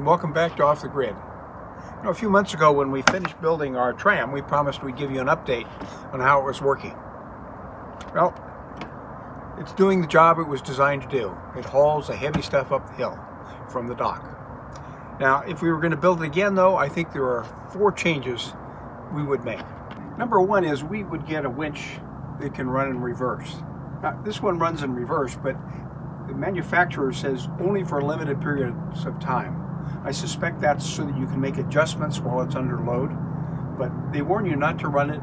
and welcome back to Off the Grid. A few months ago when we finished building our tram, we promised we'd give you an update on how it was working. Well, it's doing the job it was designed to do. It hauls the heavy stuff up the hill from the dock. Now, if we were going to build it again though, I think there are 4 changes we would make. Number 1 is we would get a winch that can run in reverse. Now, this one runs in reverse, but the manufacturer says only for limited periods of time. I suspect that's so that you can make adjustments while it's under load, but they warn you not to run it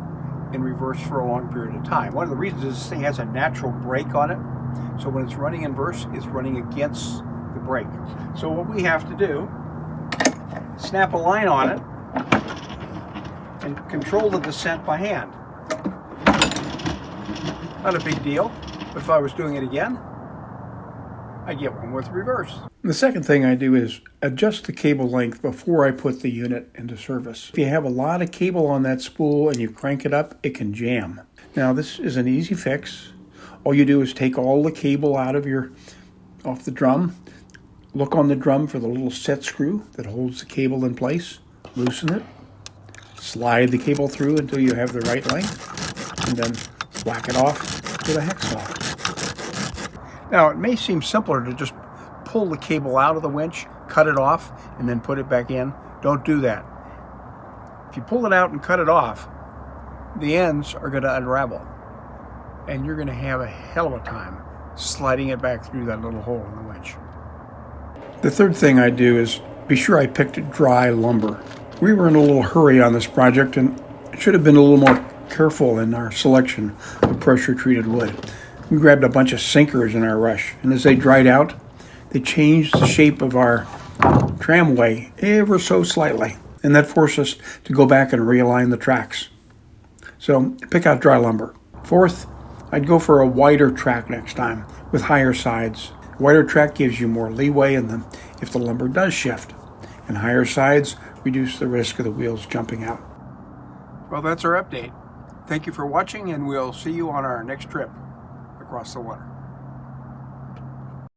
in reverse for a long period of time. One of the reasons is this thing has a natural brake on it, so when it's running in reverse, it's running against the brake. So what we have to do, snap a line on it and control the descent by hand. Not a big deal, but if I was doing it again, I get one with reverse. The second thing I do is adjust the cable length before I put the unit into service. If you have a lot of cable on that spool and you crank it up, it can jam. Now this is an easy fix. All you do is take all the cable off the drum, look on the drum for the little set screw that holds the cable in place, loosen it, slide the cable through until you have the right length, and then whack it off with a hacksaw. Now, it may seem simpler to just pull the cable out of the winch, cut it off, and then put it back in. Don't do that. If you pull it out and cut it off, the ends are going to unravel, and you're going to have a hell of a time sliding it back through that little hole in the winch. The third thing I do is be sure I picked dry lumber. We were in a little hurry on this project and should have been a little more careful in our selection of pressure-treated wood. We grabbed a bunch of sinkers in our rush, and as they dried out, they changed the shape of our tramway ever so slightly, and that forced us to go back and realign the tracks. So pick out dry lumber. Fourth, I'd go for a wider track next time with higher sides. A wider track gives you more leeway if the lumber does shift, and higher sides reduce the risk of the wheels jumping out. Well, that's our update. Thank you for watching, and we'll see you on our next trip across the water.